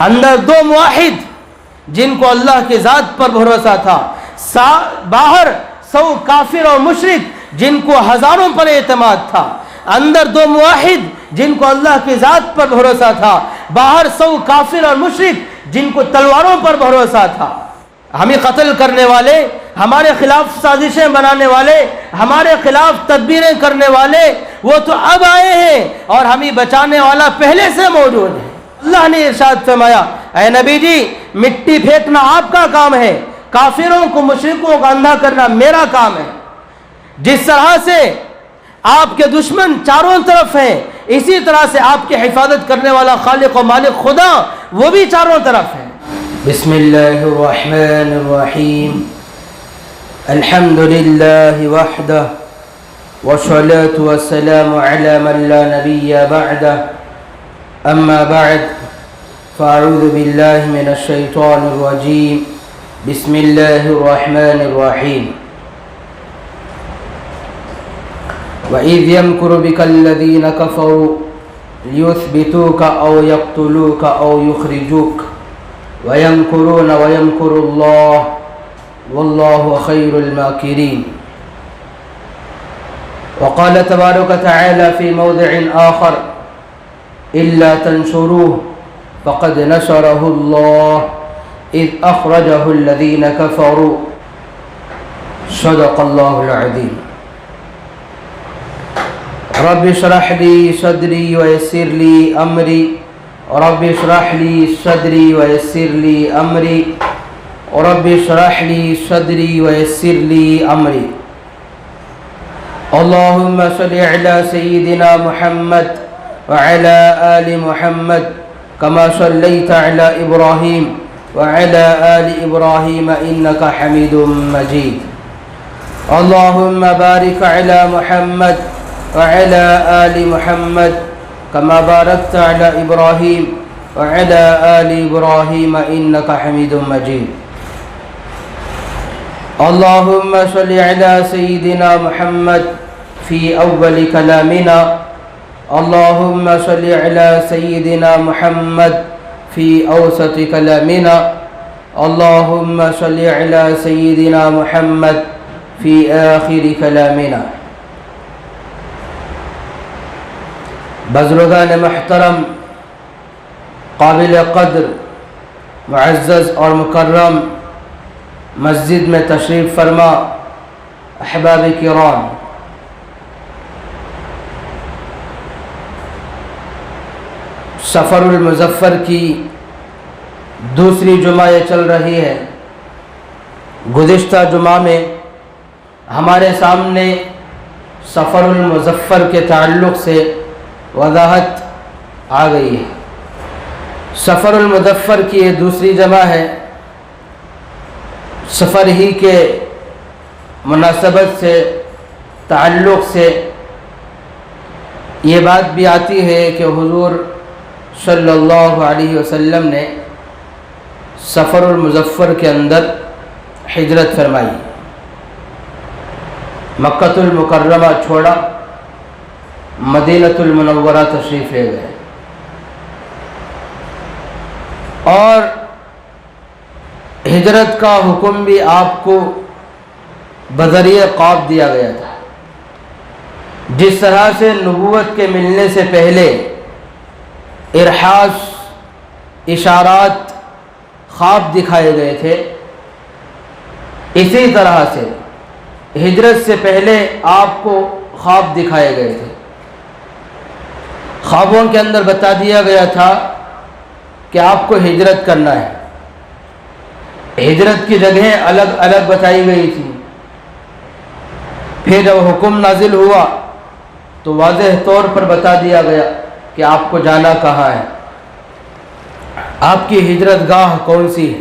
اندر دو موحد جن کو اللہ کی ذات پر بھروسہ تھا، باہر 100 کافر اور مشرک جن کو ہزاروں پر اعتماد تھا۔ اندر دو موحد جن کو اللہ کی ذات پر بھروسہ تھا، باہر 100 کافر اور مشرک جن کو تلواروں پر بھروسہ تھا۔ ہمیں قتل کرنے والے، ہمارے خلاف سازشیں بنانے والے، ہمارے خلاف تدبیریں کرنے والے وہ تو اب آئے ہیں، اور ہمیں بچانے والا پہلے سے موجود ہے۔ اللہ نے ارشاد فرمایا، اے نبی جی مٹی پھینکنا آپ کا کام ہے، کافروں کو مشرکوں کو اندھا کرنا میرا کام ہے۔ جس طرح سے آپ کے دشمن چاروں طرف ہیں، اسی طرح سے آپ کی حفاظت کرنے والا خالق و مالک خدا وہ بھی چاروں طرف ہے۔ بسم اللہ الرحمن الرحیم، الحمد للہ وحدہ والصلاة والسلام علی من لا نبی بعدہ، اما بعد فاعوذ باللہ من الشیطان الرجیم، بسم اللہ الرحمن الرحیم۔ وَإِذْ يَمْكُرُ بِكَ الَّذِينَ كَفَرُوا لِيُثْبِتُوكَ أَوْ يَقْتُلُوكَ أَوْ يُخْرِجُوكَ وَيَمْكُرُونَ وَيَمْكُرُ اللَّهُ وَاللَّهُ خَيْرُ الْمَاكِرِينَ۔ وقال تبارك تعالى في موضع آخر، إلا تنصروه فقد نصره الله إذ أخرجه الذين كفروا، صدق الله العظيم۔ رب اشرح لي صدري ويسر لي أمري، رب اشرح لي صدري ويسر لي أمري، رب اشرح لي صدري ويسر لي أمري۔ اللهم صل على سيدنا محمد وعلى آل محمد كما صليت على إبراهيم وعلى آل إبراهيم إنك حميد مجيد۔ اللهم بارك على محمد وعلى آل محمد كما باركت على إبراهيم وعلى آل إبراهيم إنك حميد مجيد۔ اللهم صل على سيدنا محمد في أول كلامنا، اللهم صل على سيدنا محمد في أوسط كلامنا، اللهم صل على سيدنا محمد في آخر كلامنا۔ بزرگان محترم، قابل قدر، معزز اور مکرم مسجد میں تشریف فرما احباب کرام، سفر المظفر کی دوسری جمعہ یہ چل رہی ہے۔ گزشتہ جمعہ میں ہمارے سامنے سفر المظفر کے تعلق سے وضاحت آ گئی ہے۔ سفر المظفر کی یہ دوسری جمعہ ہے۔ سفر ہی کے مناسبت سے، تعلق سے یہ بات بھی آتی ہے کہ حضور صلی اللہ علیہ وسلم نے سفر المظفر کے اندر ہجرت فرمائی، مکہ المکرمہ چھوڑا، مدینہ المنورہ تشریف لے گئے، اور ہجرت کا حکم بھی آپ کو بذریعہ قاب دیا گیا تھا۔ جس طرح سے نبوت کے ملنے سے پہلے ارحاس، اشارات، خواب دکھائے گئے تھے، اسی طرح سے ہجرت سے پہلے آپ کو خواب دکھائے گئے تھے۔ خوابوں کے اندر بتا دیا گیا تھا کہ آپ کو ہجرت کرنا ہے۔ ہجرت کی جگہیں الگ الگ بتائی گئی تھی۔ پھر جب حکم نازل ہوا تو واضح طور پر بتا دیا گیا کہ آپ کو جانا کہاں ہے، آپ کی ہجرت گاہ کون سی ہے۔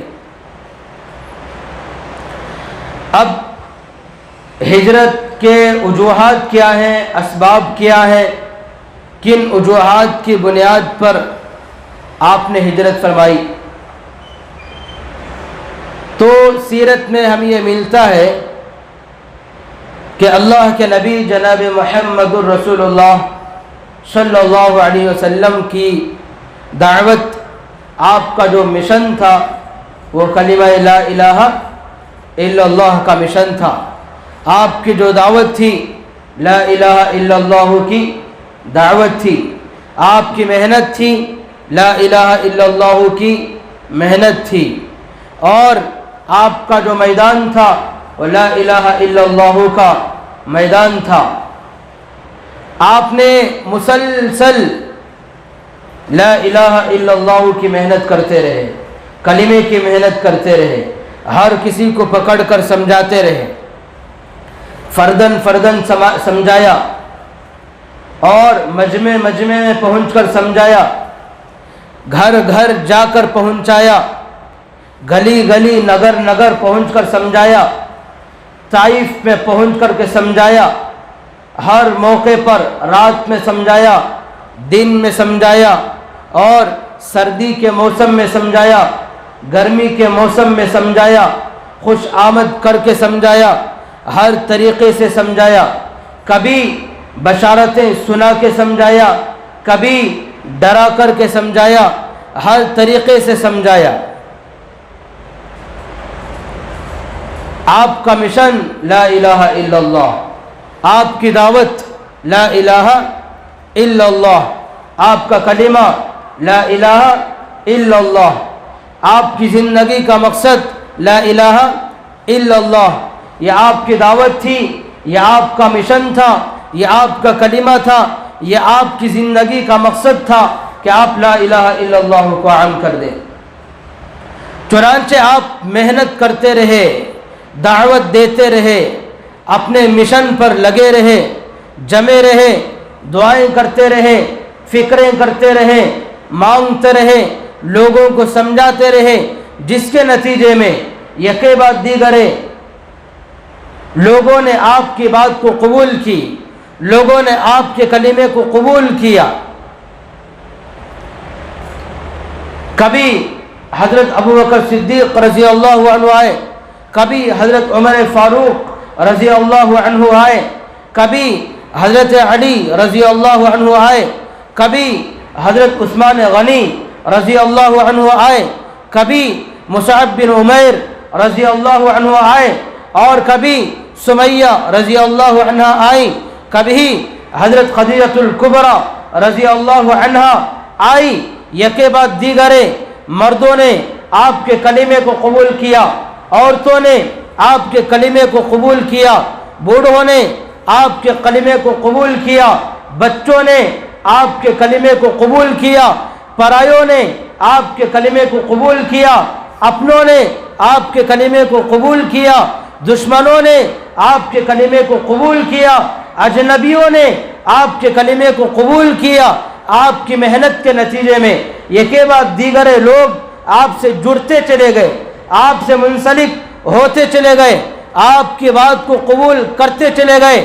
اب ہجرت کے وجوہات کیا ہیں، اسباب کیا ہیں، کن وجوہات کی بنیاد پر آپ نے ہجرت فرمائی، تو سیرت میں ہم یہ ملتا ہے کہ اللہ کے نبی جناب محمد الرسول اللہ صلی اللہ علیہ وسلم کی دعوت آپ کا جو مشن تھا وہ کلمہ لا الہ الا اللہ کا مشن تھا. آپ کی جو دعوت تھی لا الہ الا اللہ کی دعوت تھی. آپ کی محنت تھی لا الہ الا اللہ کی محنت تھی. اور آپ کا جو میدان تھا وہ لا الہ الا اللہ کا میدان تھا. آپ نے مسلسل لا الہ الا اللہ کی محنت کرتے رہے, کلمے کی محنت کرتے رہے, ہر کسی کو پکڑ کر سمجھاتے رہے, فردن فردن سمجھایا اور مجمع میں پہنچ کر سمجھایا, گھر گھر جا کر پہنچایا, گلی گلی نگر نگر پہنچ کر سمجھایا, طائف میں پہنچ کر کے سمجھایا, ہر موقع پر رات میں سمجھایا, دن میں سمجھایا, اور سردی کے موسم میں سمجھایا, گرمی کے موسم میں سمجھایا, خوش آمد کر کے سمجھایا, ہر طریقے سے سمجھایا. کبھی بشارتیں سنا کے سمجھایا, کبھی ڈرا کر کے سمجھایا, ہر طریقے سے سمجھایا. آپ کا مشن لا الہ الا اللہ, آپ کی دعوت لا الہ الا اللہ, آپ کا کلمہ لا الہ الا اللہ, آپ کی زندگی کا مقصد لا الہ الا اللہ. یہ آپ کی دعوت تھی, یہ آپ کا مشن تھا, یہ آپ کا کلمہ تھا, یہ آپ کی زندگی کا مقصد تھا کہ آپ لا الہ الا اللہ کو عام کر دیں. چنانچہ آپ محنت کرتے رہے, دعوت دیتے رہے, اپنے مشن پر لگے رہے, جمے رہے, دعائیں کرتے رہے, فکریں کرتے رہے, مانگتے رہے, لوگوں کو سمجھاتے رہے, جس کے نتیجے میں یکے بعد دیگرے لوگوں نے آپ کی بات کو قبول کی, لوگوں نے آپ کے کلمے کو قبول کیا. کبھی حضرت ابو بکر صدیق رضی اللہ عنہ آئے, کبھی حضرت عمر فاروق رضی اللہ عنہ آئے, کبھی حضرت علی رضی اللہ عنہ آئے, کبھی حضرت عثمان غنی رضی اللہ عنہ آئے, کبھی مصعب بن عمیر رضی اللہ عنہ آئے, اور کبھی سمیہ رضی اللہ عنہ آئی, کبھی حضرت خدیجہ الکبریٰ رضی اللہ عنہ آئی. یکے بعد دیگرے مردوں نے آپ کے کلمے کو قبول کیا, عورتوں نے آپ کے کلمے کو قبول کیا, بوڑھوں نے آپ کے کلمے کو قبول کیا, بچوں نے آپ کے کلمے کو قبول کیا, پرایوں نے آپ کے کلمے کو قبول کیا, اپنوں نے آپ کے کلمے کو قبول کیا, دشمنوں نے آپ کے کلمے کو قبول کیا, اجنبیوں نے آپ کے کلمے کو قبول کیا. آپ کی محنت کے نتیجے میں یہ کے بعد دیگرے لوگ آپ سے جڑتے چلے گئے, آپ سے منسلک ہوتے چلے گئے, آپ کی بات کو قبول کرتے چلے گئے,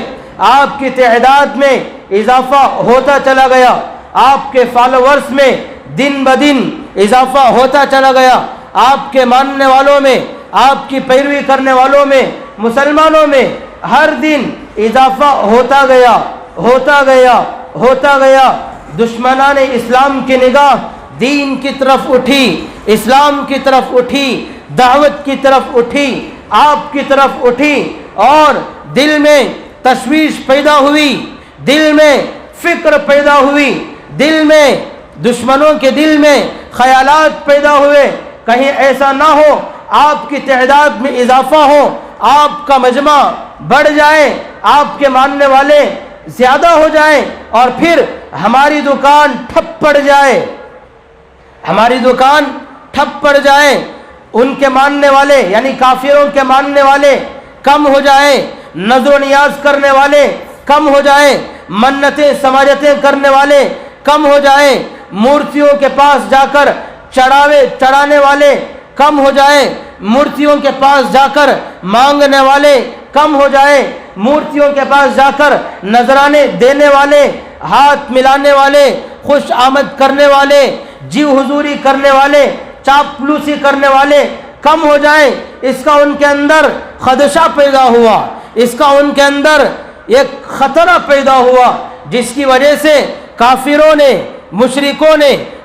آپ کی تعداد میں اضافہ ہوتا چلا گیا, آپ کے فالوورز میں دن بدن اضافہ ہوتا چلا گیا, آپ کے ماننے والوں میں, آپ کی پیروی کرنے والوں میں, مسلمانوں میں ہر دن اضافہ ہوتا گیا, ہوتا گیا, ہوتا گیا. دشمنان اسلام کی نگاہ دین کی طرف اٹھی, اسلام کی طرف اٹھی, دعوت کی طرف اٹھی, آپ کی طرف اٹھی, اور دل میں تشویش پیدا ہوئی, دل میں فکر پیدا ہوئی, دل میں دشمنوں کے دل میں خیالات پیدا ہوئے, کہیں ایسا نہ ہو آپ کی تعداد میں اضافہ ہو, آپ کا مجمع بڑھ جائے, آپ کے ماننے والے زیادہ ہو جائیں, اور پھر ہماری دکان ٹھپ پڑ جائے, ہماری دکان ٹھپ پڑ جائے, ان کے ماننے والے یعنی کافروں کے ماننے والے کم ہو جائیں, نذر و نیاز کرنے والے کم ہو جائیں, منتیں سماجتیں کرنے والے کم ہو جائیں, مورتیوں کے پاس جا کر چڑھانے والے کم ہو جائیں, مورتیوں کے پاس جا کر مانگنے والے کم ہو جائیں, مورتیوں کے پاس جا کر نذرانے دینے والے, ہاتھ ملانے والے, خوش آمد کرنے والے, جی حضوری کرنے والے, چاپلوسی کرنے والے کم ہو جائیں. اس کا ان کے اندر خدشہ پیدا ہوا, اس کا ان کے اندر ایک خطرہ پیدا ہوا, جس کی وجہ سے کافروں نے, مشرکوں نے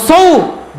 100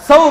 100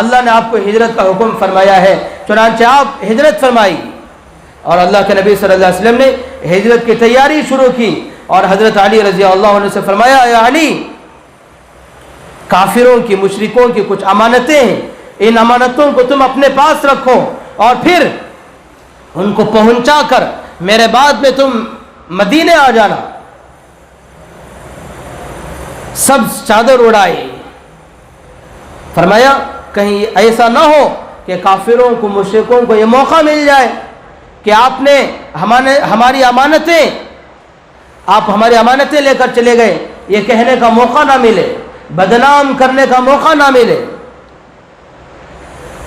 اللہ نے آپ کو ہجرت کا حکم فرمایا ہے، چنانچہ آپ ہجرت فرمائی۔ اور اللہ کے نبی صلی اللہ علیہ وسلم نے ہجرت کی تیاری شروع کی، اور حضرت علی رضی اللہ عنہ سے فرمایا، اے علی، کافروں کی، مشرکوں کی کچھ امانتیں ہیں، ان امانتوں کو تم اپنے پاس رکھو، اور پھر ان کو پہنچا کر میرے بعد میں تم مدینے آ جانا۔ سب چادر اڑائی، فرمایا کہیں ایسا نہ ہو کہ کافروں کو، مشرکوں کو یہ موقع مل جائے کہ آپ نے ہماری امانتیں لے کر چلے گئے، یہ کہنے کا موقع نہ ملے، بدنام کرنے کا موقع نہ ملے۔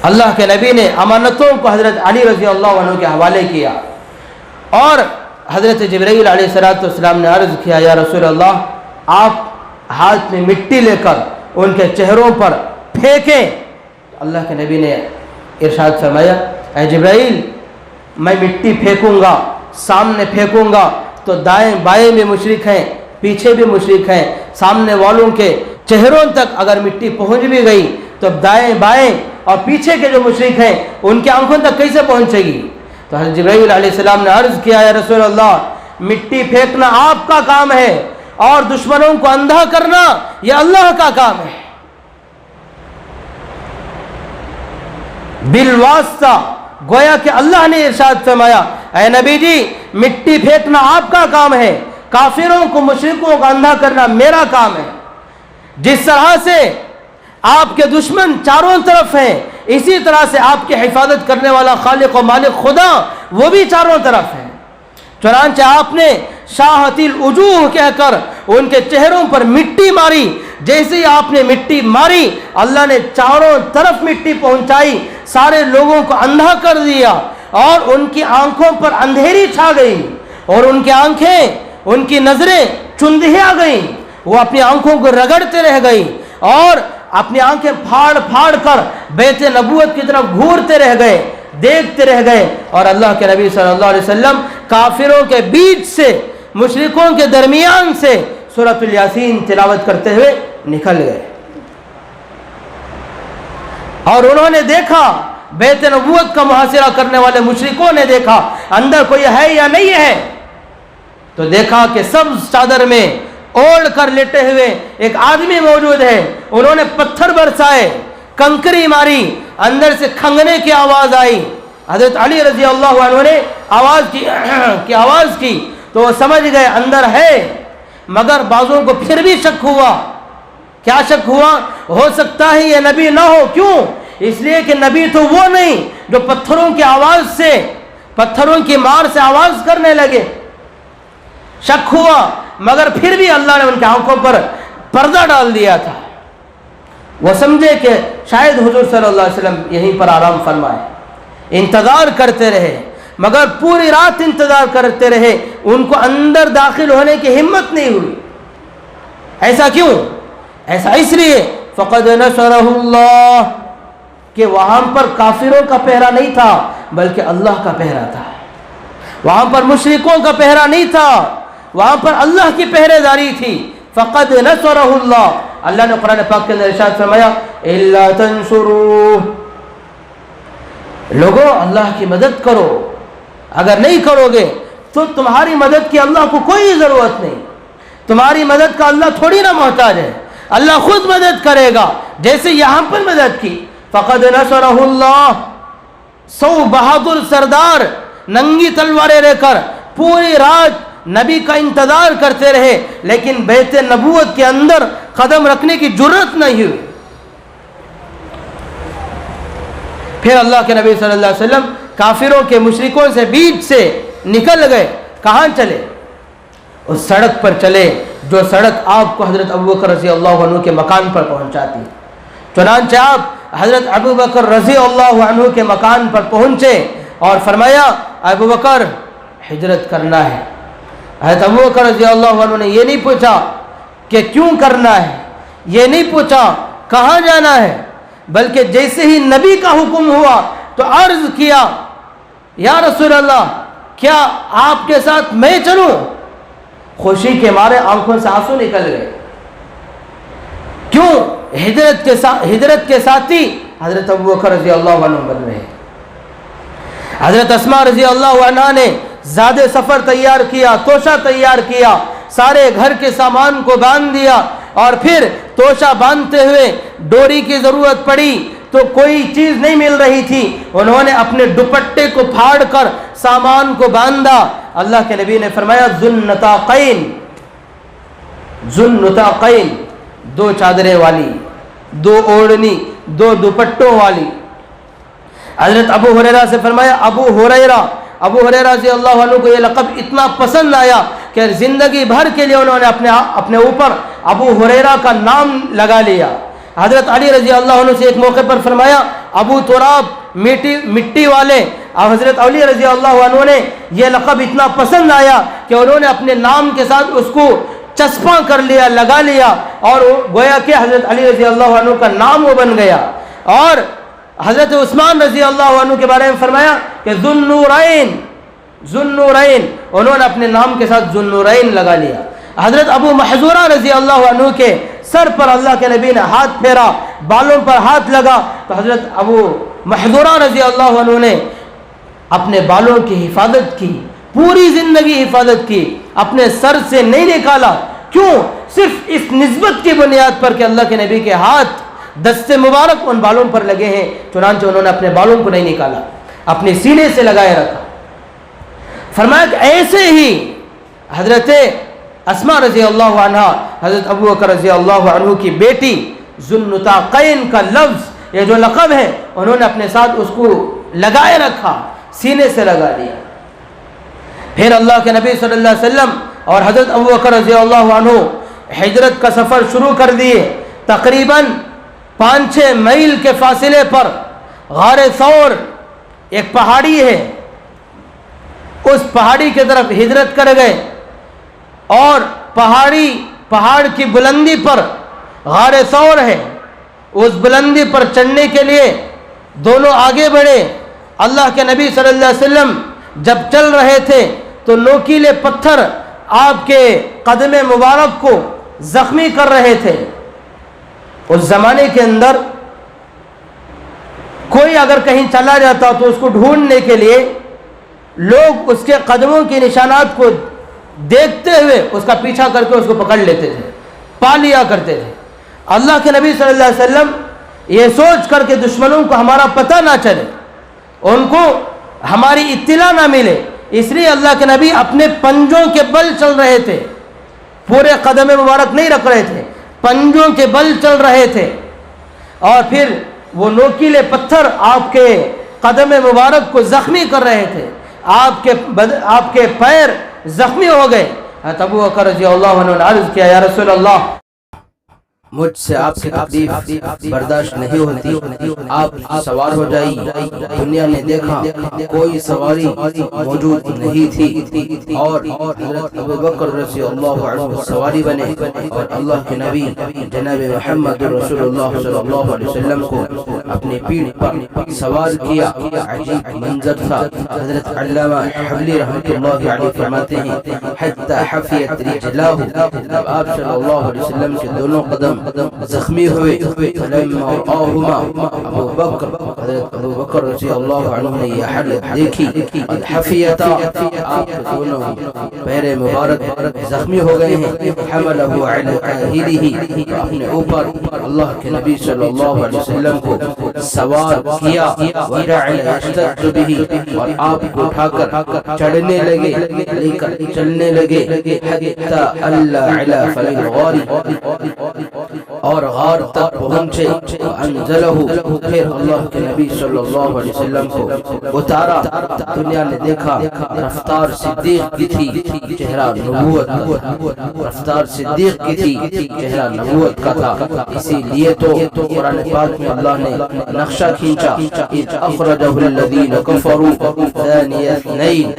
اللہ کے نبی نے امانتوں کو حضرت علی رضی اللہ عنہ کے حوالے کیا، اور حضرت جبرائیل علیہ السلام نے عرض کیا، یا رسول اللہ، آپ ہاتھ میں مٹی لے کر ان کے چہروں پر پھینکیں۔ اللہ کے نبی نے ارشاد فرمایا، اے جبرائیل، میں مٹی پھینکوں گا، سامنے پھینکوں گا تو دائیں بائیں میں مشرک ہیں، پیچھے بھی مشرک ہیں، سامنے والوں کے چہروں تک اگر مٹی پہنچ بھی گئی تو دائیں بائیں اور پیچھے کے جو مشرک ہیں ان کے آنکھوں تک کیسے پہنچے گی؟ تو حضرت جبرائیل علیہ السلام نے عرض کیا، یا رسول اللہ، مٹی پھینکنا آپ کا کام ہے، اور دشمنوں کو اندھا کرنا یہ اللہ کا کام ہے۔ بالواسطہ گویا کہ اللہ نے ارشاد فرمایا، اے نبی جی، مٹی پھینکنا آپ کا کام ہے، کافروں کو، مشرکوں کو اندھا کرنا میرا کام ہے۔ جس طرح سے آپ کے دشمن چاروں طرف ہیں، اسی طرح سے آپ کی حفاظت کرنے والا خالق و مالک خدا وہ بھی چاروں طرف ہے۔ چنانچہ آپ نے شاہت الوجوہ کہہ کر ان کے چہروں پر مٹی ماری۔ جیسے ہی آپ نے مٹی ماری، اللہ نے چاروں طرف مٹی پہنچائی، سارے لوگوں کو اندھا کر دیا، اور ان کی آنکھوں پر اندھیری چھا گئی، اور ان کی آنکھیں، ان کی نظریں چندھیا گئیں، وہ اپنی آنکھوں کو رگڑتے رہ گئی، اور اپنی آنکھیں پھاڑ پھاڑ کر بیت نبوت کی طرف گھورتے رہ گئے، دیکھتے رہ گئے، اور اللہ کے نبی صلی اللہ علیہ وسلم کافروں کے بیچ سے، مشرکوں کے درمیان سے سورۃ الیاسین تلاوت کرتے ہوئے نکل گئے۔ اور انہوں نے دیکھا، بیت نبوت کا محاصرہ کرنے والے مشرکوں نے دیکھا اندر کوئی ہے یا نہیں ہے، تو دیکھا کہ سب چادر میں اوڑھ کر لیٹے ہوئے ایک آدمی موجود ہے۔ انہوں نے پتھر برسائے، کنکری ماری، اندر سے کھنگنے کی آواز آئی۔ حضرت علی رضی اللہ عنہ نے آواز کی تو وہ سمجھ گئے اندر ہے، مگر بعضوں کو پھر بھی شک ہوا۔ کیا شک ہوا؟ ہو سکتا ہے یہ نبی نہ ہو۔ کیوں؟ اس لیے کہ نبی تو وہ نہیں جو پتھروں کی آواز سے، پتھروں کی مار سے آواز کرنے لگے۔ شک ہوا، مگر پھر بھی اللہ نے ان کی آنکھوں پر پردہ ڈال دیا تھا۔ وہ سمجھے کہ شاید حضور صلی اللہ علیہ وسلم یہیں پر آرام فرمائے۔ انتظار کرتے رہے، مگر پوری رات انتظار کرتے رہے، ان کو اندر داخل ہونے کی ہمت نہیں ہوئی۔ ایسا کیوں؟ ایسا اس لیے فقد نصرہ اللہ، کہ وہاں پر کافروں کا پہرا نہیں تھا بلکہ اللہ کا پہرا تھا۔ وہاں پر مشرکوں کا پہرا نہیں تھا، وہاں پر اللہ کی پہرے داری تھی۔ فقد نصرہ اللہ، اللہ نے قرآن پاک کے اندر ارشاد فرمایا، الا تنصروہ، لوگوں اللہ کی مدد کرو، اگر نہیں کرو گے تو تمہاری مدد کی اللہ کو کوئی ضرورت نہیں، تمہاری مدد کا اللہ تھوڑی نہ محتاج ہے، اللہ خود مدد کرے گا، جیسے یہاں پر مدد کی۔ فقد نصرہ اللہ، 100 بہادر سردار ننگی تلواریں لے کر پوری رات نبی کا انتظار کرتے رہے، لیکن بیت نبوت کے اندر قدم رکھنے کی جرت نہیں ہوئی۔ پھر اللہ کے نبی صلی اللہ علیہ وسلم کافروں کے، مشرکوں سے بیچ سے نکل گئے۔ کہاں چلے؟ اس سڑک پر چلے جو سڑک آپ کو حضرت ابوبکر رضی اللہ عنہ کے مکان پر پہنچاتی۔ چنانچہ آپ حضرت ابوبکر رضی اللہ عنہ کے مکان پر پہنچے اور فرمایا، ابوبکر ہجرت کرنا ہے۔ حضرت ابوبکر رضی اللہ عنہ نے یہ نہیں پوچھا کہ کیوں کرنا ہے، یہ نہیں پوچھا کہاں جانا ہے، بلکہ جیسے ہی نبی کا حکم ہوا تو عرض کیا، یا رسول اللہ، کیا آپ کے ساتھ میں چلوں؟ خوشی کے مارے آنکھوں سے آنسو نکل گئے۔ کیوں؟ ہجرت کے ساتھی حضرت ابو بکر رضی اللہ عنہ بن رہے ہیں. حضرت اسماء رضی اللہ عنہ نے زاد سفر تیار کیا, توشہ تیار کیا, سارے گھر کے سامان کو باندھ دیا, اور پھر توشہ باندھتے ہوئے ڈوری کی ضرورت پڑی تو کوئی چیز نہیں مل رہی تھی, انہوں نے اپنے دوپٹے کو پھاڑ کر سامان کو باندھا. اللہ کے نبی نے فرمایا ذُوالنُطَاقَيْن, ذُوالنُطَاقَيْن, دو چادریں والی, دو اوڑھنی, دو دوپٹوں والی. حضرت ابو ہریرہ سے فرمایا ابو ہریرہ رضی اللہ عنہ کو یہ لقب اتنا پسند آیا کہ زندگی بھر کے لیے انہوں نے اپنے اوپر ابو ہریرہ کا نام لگا لیا. حضرت علی رضی اللہ عنہ سے ایک موقع پر فرمایا ابو تراب, مٹی والے. اور حضرت علی رضی اللہ عنہ نے یہ لقب اتنا پسند آیا کہ انہوں نے اپنے نام کے ساتھ اس کو چسپاں کر لیا, لگا لیا, اور گویا کہ حضرت علی رضی اللہ عنہ کا نام وہ بن گیا. اور حضرت عثمان رضی اللہ عنہ کے بارے میں فرمایا کہ ذُوالنُّورَيْن, انہوں نے اپنے نام کے ساتھ ذُوالنُّورَيْن لگا لیا. حضرت ابو محذورہ رضی اللہ عنہ کے سر پر اللہ کے نبی نے ہاتھ پھیرا, بالوں پر ہاتھ لگا, تو حضرت ابو محذورہ رضی اللہ عنہ نے اپنے بالوں کی حفاظت کی, پوری زندگی حفاظت کی, اپنے سر سے نہیں نکالا. کیوں؟ صرف اس نسبت کی بنیاد پر کہ اللہ کے نبی کے ہاتھ دست مبارک ان بالوں پر لگے ہیں, چنانچہ انہوں نے اپنے بالوں کو نہیں نکالا, اپنے سینے سے لگائے رکھا. فرمایا کہ ایسے ہی حضرت اسماء رضی اللہ عنہ, حضرت ابو بکر رضی اللہ عنہ کی بیٹی, ذُوالنُطَاقَيْن کا لفظ, یہ جو لقب ہے, انہوں نے اپنے ساتھ اس کو لگائے رکھا, سینے سے لگا لیا. پھر اللہ کے نبی صلی اللہ علیہ وسلم اور حضرت ابو بکر رضی اللہ عنہ ہجرت کا سفر شروع کر دیے. تقریباً 5-6 میل کے فاصلے پر غار ثور ایک پہاڑی ہے, اس پہاڑی کی طرف ہجرت کر گئے, اور پہاڑ کی بلندی پر غار ثور ہے. اس بلندی پر چڑھنے کے لیے دونوں آگے بڑھے. اللہ کے نبی صلی اللہ علیہ وسلم جب چل رہے تھے تو نوکیلے پتھر آپ کے قدم مبارک کو زخمی کر رہے تھے. اس زمانے کے اندر کوئی اگر کہیں چلا جاتا تو اس کو ڈھونڈنے کے لیے لوگ اس کے قدموں کے نشانات کو دیکھتے ہوئے اس کا پیچھا کر کے اس کو پکڑ لیتے تھے, پا لیا کرتے تھے. اللہ کے نبی صلی اللہ علیہ وسلم یہ سوچ کر کے دشمنوں کو ہمارا پتہ نہ چلے, ان کو ہماری اطلاع نہ ملے, اس لیے اللہ کے نبی اپنے پنجوں کے بل چل رہے تھے, پورے قدم مبارک نہیں رکھ رہے تھے, پنجوں کے بل چل رہے تھے. اور پھر وہ نوکیلے پتھر آپ کے قدم مبارک کو زخمی کر رہے تھے, آپ کے پیر زخمی ہو گئے. ابو بکر رضی اللہ عنہ نے عرض کیا یا رسول اللہ, مجھ سے آپ کی تکلیف برداشت نہیں ہوتی, آپ سوار ہو جائیے. دنیا نے دیکھا کوئی سواری موجود نہیں تھی, اور حضرت ابو بکر رضی اللہ عنہ سواری بنے, اور اللہ کے نبی جناب محمد رسول اللہ صلی اللہ علیہ وسلم کو اپنے پیٹھ پر سوار کیا. عجیب منظر تھا. حضرت علامہ حبلی رحمۃ اللہ علیہ فرماتے ہیں حتی حفیت رجلاہ, جب آپ صلی اللہ علیہ وسلم کے دونوں قدم زخمی ہوئے, فلما رآہما ابو بکر, حضرت ابو بکر رضی اللہ عنہ نے یہ حالت دیکھی, قد حفیتا, آپ دونوں پیر مبارک زخمی ہو گئے ہیں. حملہ علی عاہلہ, اپنے اوپر اللہ کے نبی صلی اللہ علیہ وسلم کو سوار کیا. وجعل یشتد بہ, اور آپ کو اٹھا کر چڑھنے لگے, لے کر چلنے لگے. حتی الا علی فلی الغار, اور غار تک پہنچے. انزلہ, پھر اللہ کے نبی صلی اللہ علیہ وسلم کو اتارا. دنیا نے دیکھا رفتار صدیق کی تھی, چہرہ نبوت کا, رفتار صدیق کی تھی, چہرہ نبوت کا تھا. اسی لیے تو قرآن پاک میں اللہ نے نقشہ کھینچا, اذ اخرجہ الذین کفروا ثانی اثنین,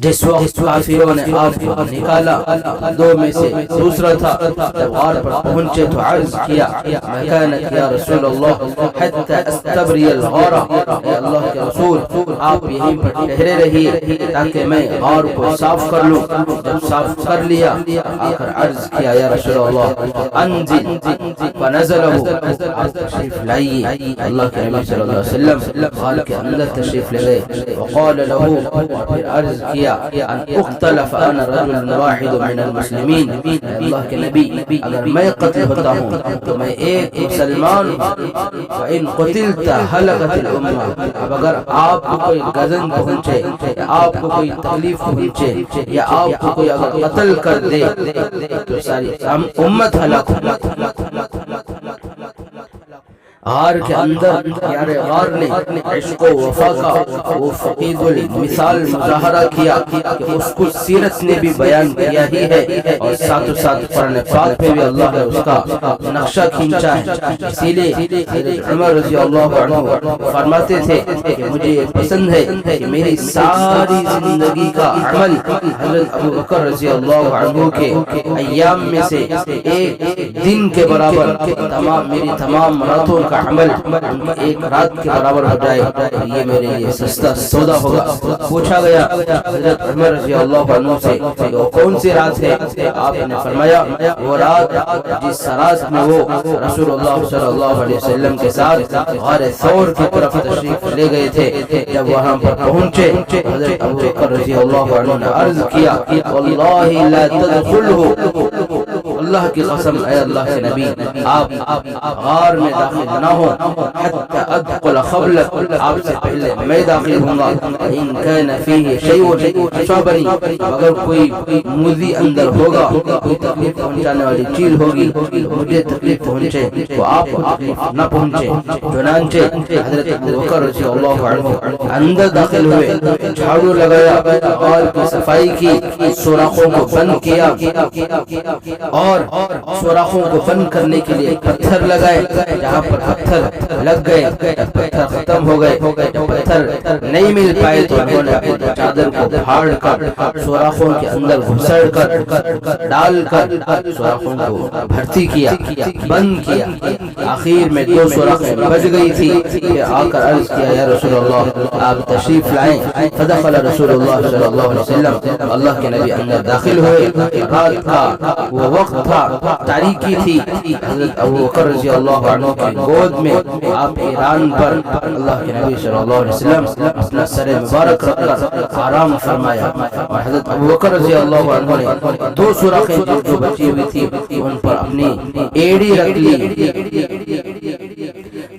جس وقت کافروں نے آپ کو نکالا دو میں سے دوسرا تھا. جب غار پر پہنچے تو عرض کیا مکانک یا رسول اللہ حتی استبری الغار, اے اللہ کے رسول آپ یہیں پر ٹھہرے رہیے تاکہ میں غار کو صاف کر لوں۔ جب صاف کر لیا آخر عرض کیا یا رسول اللہ انزل فنزلہ، آپ تشریف لائیے۔ اللہ کے نبی صلی اللہ علیہ وسلم غار کے اندر تشریف لے گئے، وقال له، پھر عرض کیا ان اقتل فانا رجل واحد من المسلمین، اللہ کے نبی اگر میں قتل ہوتا ہوں تو میں ایک مسلمان ہوں، وَإِن قُتِلْتَ هَلَكَتِ الْأُمَّةُ، اب اگر آپ کو کوئی غزن پہنچے یا آپ کو کوئی تکلیف پہنچے یا آپ کو کوئی اگر قتل کر دے تو ساری امت ہلاک ہو۔ غار کے اندر یار غار نے عشق و وفا کا وہ فقید المثال مظاہرہ کیا کہ اس کو سیرت نے بھی بیان کیا ہی ہے، اور ساتھ ساتھ قرآن پاک میں بھی اللہ نے اس کا نقشہ کھینچا ہے۔ اسی لیے حضرت عمر رضی اللہ عنہ فرماتے تھے کہ مجھے یہ پسند ہے کہ میری ساری زندگی کا عمل حضرت ابو بکر رضی اللہ عنہ کے ایام میں سے ایک دن کے برابر میری تمام راتوں کا عمل ایک رات کے برابر ہو جائے، یہ میرے لیے سستا سودا ہوگا۔ پوچھا گیا حضرت عمر رضی اللہ عنہ سے وہ کون سی رات ہے؟ آپ نے فرمایا وہ رات جس رات میں وہ رسول اللہ صلی اللہ علیہ وسلم کے ساتھ غار ثور کی طرف تشریف لے گئے تھے۔ جب وہاں پر پہنچے حضرت ابو بکر رضی اللہ عنہ نے عرض کیا واللہ لا تدخلہ، اللہ کی قسم اے اللہ کے نبی آپ غار میں داخل نہ ہو حتی ادخل قبلک، آپ سے پہلے میں داخل ہوں گا۔ ان کان فیہ شیء اصابنی، اگر کوئی موذی اندر ہوگا، کوئی تکلیف پہنچانے والی چیز ہوگی تو مجھے تکلیف پہنچے تو آپ کو تکلیف نہ پہنچے۔ چنانچہ حضرت ابو بکر رضی اللہ عنہ اندر داخل ہوئے، جھاڑو لگایا، غار کی صفائی کی، سوراخوں کو بند کیا اور سوراخوں کو بند کرنے کے لیے پتھر لگائے۔ جہاں پر پتھر لگ گئے پتھر ختم ہو گئے، پتھر نہیں مل پائے تو انہوں نے اپنی چادر کو پھاڑ کر سوراخوں کے اندر گھسڑ کر ڈال کر سوراخوں کو بھرتی کیا، بند کیا۔ آخر میں 2 سوراخیں بچ گئی تھی کہ آ کر عرض کیا یا رسول اللہ آپ تشریف لائیں۔ فدخل رسول اللہ صلی اللہ علیہ وسلم، اللہ کے نبی اندر داخل ہوئے۔ رات کا وہ وقت تھا، تاریکی تھی۔ حضرت ابو بکر رضی اللہ عنہ کی گود میں آپ ایران پر اللہ کے نبی صلی اللہ علیہ وسلم اپنا سر مبارک رکھ کر آرام فرمایا، اور حضرت ابو بکر رضی اللہ عنہ نے 2 سوراخیں جو بچی ہوئی تھی ان پر اپنی ایڑی رکھ لی۔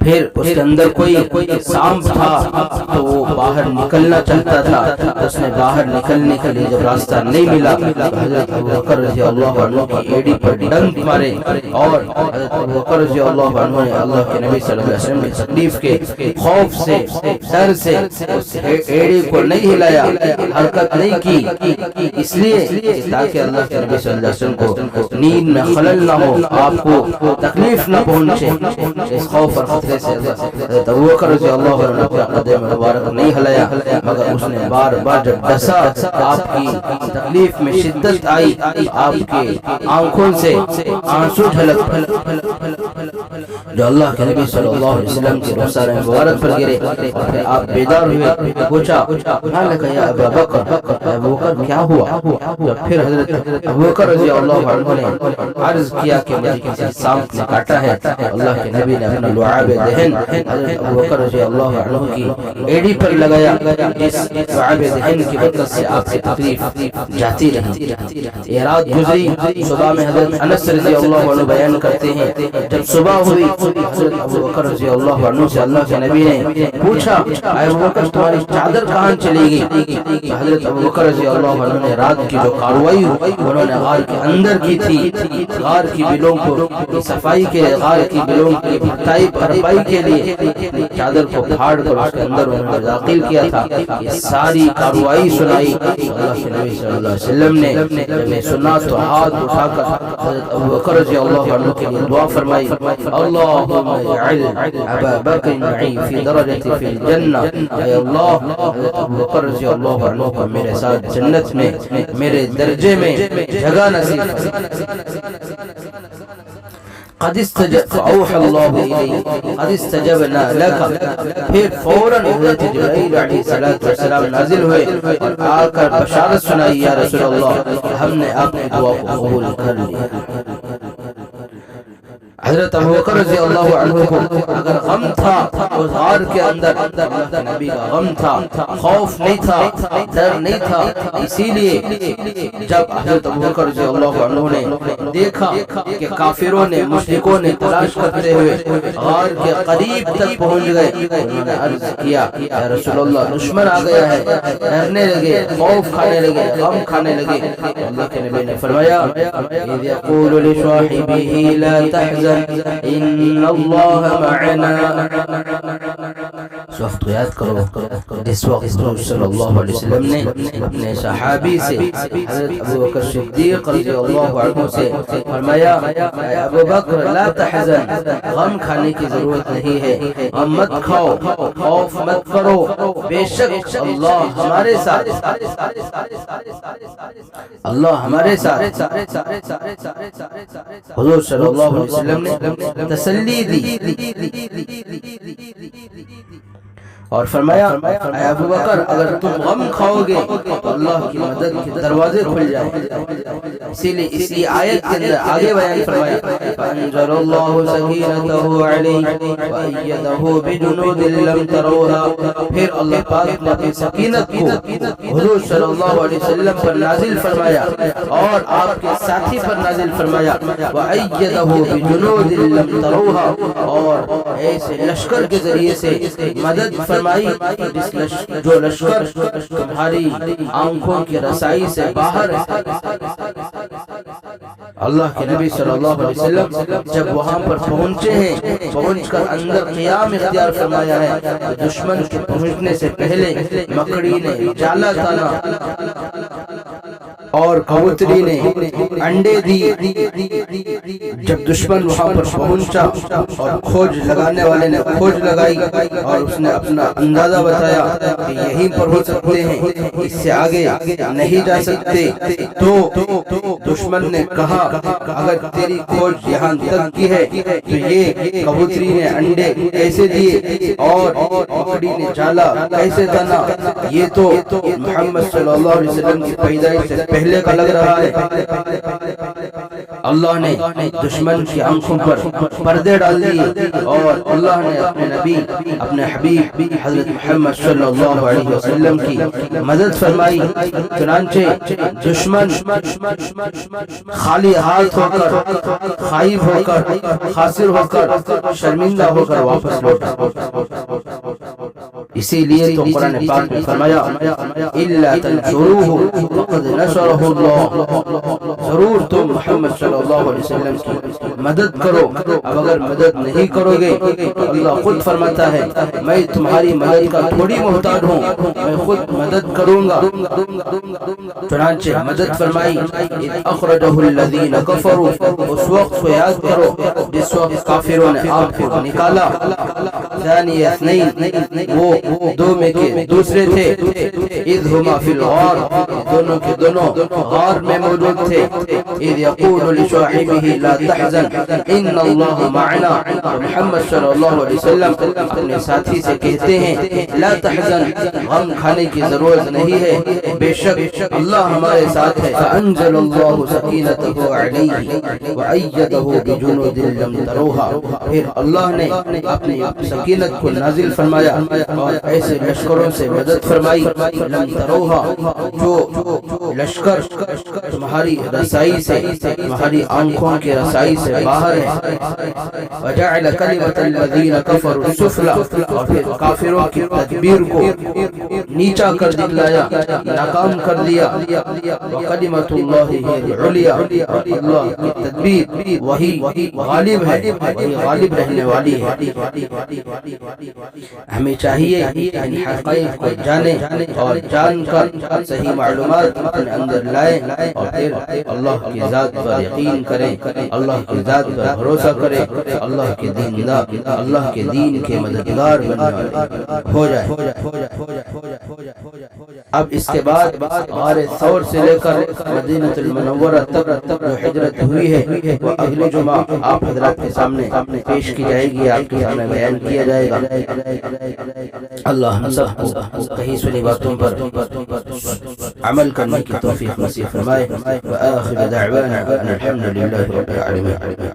پھر اس کے اندر کوئی سانپ تھا تو وہ باہر نکلنا چاہتا تھا، اس نے باہر نکلنے کے لیے جب راستہ نہیں ملا حضرت ابو بکر رضی اللہ عنہ کی ایڑی پر ڈنک مارے، اور حضرت ابو بکر رضی اللہ عنہ نے اللہ کے نبی صلی اللہ علیہ وسلم کی تکلیف کے خوف سے ڈر سے اس ایڑی کو نہیں ہلایا، حرکت نہیں کی، اس لیے تاکہ اللہ کے نبی صلی اللہ علیہ وسلم کو نیند میں خلل نہ ہو، آپ کو تکلیف نہ پہنچے۔ اس خوف اور خطرے سے حضرت ابو بکر رضی اللہ عنہ نے قدم مبارک نہیں ہلایا، مگر اس نے بار بار جب ڈسا آپ کی تکلیف میں شدت آئی، آپ کے آنکھوں سے آنسو ڈھلک جو اللہ کے نبی صلی اللہ علیہ وسلم کے رخسار مبارک پر گرے، اور پھر آپ بیدار ہوئے۔ پوچھا مالک یا ابا بکر، ابو بکر کیا ہوا؟ پھر حضرت ابو بکر رضی اللہ عنہ نے عرض کیا کہ مجھے کسی سانپ نے کاٹا ہے۔ اللہ کے نبی نے اپنا لعاب دہن حضرت ابو بکر رضی اللہ عنہ کی ایڑی پر لگایا، جس لعاب دہن کی برکت سے آپ کی تکلیف جاتی رہی۔ یہ رات گزری، صبح میں حضرت انس رضی اللہ عنہ بیان کرتے ہیں جب صبح ہوئی حضرت ابو بکر رضی اللہ عنہ سے اللہ کے نبی نے پوچھا اے ابو بکر تمہاری چادر کہاں چلی گئی؟ حضرت ابو بکر رضی اللہ عنہ نے رات کی جو کاروائی انہوں نے غار کے اندر کی تھی، غار کی بلوں کو صفائی کے، غار کی بلوں کی بھرپائی کے لیے چادر کو پھاڑ کر اس کے اندر انہوں نے داخل کیا تھا۔ یہ ساری کاروائی سنائی اللہ کے نبی صلی اللہ علیہ وسلم نے، جب نے سنا تو ہاتھ اٹھا کر حضرت ابو بکر رضی اللہ عنہ کے لیے دعا فرمائی، اللہم اجعل ابا بکر معی فی درجتی فی الجنہ، اے اللہ حضرت ابو بکر رضی اللہ عنہ کو میرے ساتھ جنت میں میرے درجے میں جگہ نصیب۔ قد فأوحى الله إليه قد استجبنا لك. پھر فوراً حضرت جبرائیل علیہ السلام نازل ہوئے اور آ کر بشارت سنائی، یا رسول اللہ ہم نے آپ کی دعا کو قبول کر لیا. حضرت ابوبکر رضی اللہ عنہ کو اگر غم تھا اس غار کے اندر، اللہ کے نبی کا غم تھا، خوف نہیں تھا، ڈر نہیں تھا. اسی لیے جب حضرت ابوبکر رضی اللہ عنہ نے دیکھا کہ کافروں نے، مشرکوں نے تلاش کرتے ہوئے غار کے قریب تک پہنچ گئے، انہوں نے عرض کیا یا رسول اللہ دشمن آ گیا ہے. ڈرنے لگے، خوف کھانے لگے، غم کھانے لگے. اللہ کے نبی نے فرمایا اذ یقول لصاحبہ لا تحزن ان اللہ معنا. اس وقت یاد کرو جس وقت حضور صلی اللہ علیہ وسلم نے اپنے صحابی سے حضرت ابوبکر صدیق رضی اللہ عنہ سے فرمایا اے ابوبکر لا تحزن، غم کھانے کی ضرورت نہیں ہے، غم مت کھاؤ، خوف مت کرو، بے شک اللہ ہمارے ساتھ، اللہ ہمارے ساتھ. حضور صلی اللہ علیہ وسلم نے تسلی دی اور فرمایا اے ابوبکر اگر تم غم کھاؤ گے تو اللہ کی مدد کے دروازے کھل جائیں. اسی لیے اسی آیت کے اندر آگے بیان فرمایا فانزل اللہ سکینتہ علیہ وایدہ بجنود لم تروها. پھر اللہ پاک نے اپنی سکینت کو حضور صلی اللہ علیہ وسلم پر نازل فرمایا اور آپ کے ساتھی پر نازل فرمایا وایدہ بجنود لم تروها، اور ایسے لشکر کے ذریعے سے مدد فرمائی جو لشکر تمہاری آنکھوں کی رسائی سے باہر ہے. اللہ کے نبی صلی اللہ علیہ وسلم جب وہاں پر پہنچے ہیں، پہنچ کر اندر قیام اختیار فرمایا ہے، دشمن کے پہنچنے سے پہلے مکڑی نے جالا تانا اور کبوتری نے انڈے دی. جب دشمن وہاں پر پہنچا اور کھوج لگانے والے نے کھوج لگائی اور اس نے اپنا اندازہ بتایا کہ یہیں پر ہو سکتے ہیں، اس سے آگے نہیں جا سکتے، تو دشمن نے کہا اگر تیری کھوج یہاں تک کی ہے تو یہ کبوتری نے انڈے کیسے دیے اور مکڑی نے جالا کیسے تنا، یہ تو محمد صلی اللہ علیہ وسلم کی پیدائش سے پہلے کا لگ رہا ہے. اللہ نے دشمن کی آنکھوں پر پردے ڈال دیے اور اللہ نے اپنے نبی، اپنے حبیب حضرت محمد صلی اللہ علیہ وسلم کی مدد فرمائی. چنانچہ دشمن خالی ہاتھ ہو کر، خائب ہو کر، خاسر ہو کر، شرمندہ ہو کر واپس لوٹا. اسی لیے تو قرآن پاک میں فرمایا الا تنصروه فقد نصره اللہ، ضرور تم محمد صلی اللہ علیہ وسلم کی مدد کرو. اب اگر مدد نہیں کرو گے اللہ خود فرماتا ہے میں تمہاری مدد کا تھوڑی محتاج ہوں، میں خود مدد کروں گا. چنانچہ مدد فرمائی اذ اخرجہ الذین کفروا، اس وقت کو یاد کرو جس وقت کافروں نے آپ کو نکالا. ثانی اثنین، وہ دو میں کے دوسرے تھے. اذ ہما فی الغار، دونوں کے دونوں غار میں موجود تھے. اذ یقول لصاحبہ لا تحزن ان اللہ معنا، محمد صلی اللہ علیہ وسلم اپنے ساتھی سے کہتے ہیں لا تحزن، غم کھانے کی ضرورت نہیں ہے، بے شک اللہ ہمارے ساتھ ہے. فانزل اللہ سکینتہ علیہ وایدہ بجنود لم تروها، پھر اللہ نے اپنی سکینت کو نازل فرمایا اور ایسے لشکروں سے مدد فرمائی لم تروها، جو لشکر تمہاری رسائی سے، تمہاری آنکھوں کے رسائی سے باہر ہے. وجعل کلمۃ الذین کفروا السفلی، اور پھر کافروں کی تدبیر کو نیچا کر دکھلایا، ناکام کر دیا. وکلمۃ اللہ ہی العلیٰ، اللہ کی تدبیر وہی غالب ہے، وہی غالب رہنے والی ہے. ہمیں چاہیے ان حقائق کو جانے اور جان کر صحیح معلومات اپنے اندر لائیں اور پھر اللہ کی ذات پر یقین کریں، اللہ کی ذات پر بھروسہ کریں، اللہ کے اللہ کے دین کے مددگار بننے والے ہو جائیں. اب اس کے بعد غار ثور سے لے کر مدینہ المنورہ تک جو ہجرت ہوئی ہے وہ اگلے جمعہ آپ حضرات کے سامنے پیش کی جائے گی، آپ کے سامنے بیان کیا جائے گا۔ اللہ ہم سب کو کہیں سنی باتوں پر عمل کرنے کی توفیق نصیب فرمائے۔ وآخر دعوانا ان الحمد للہ رب العالمین۔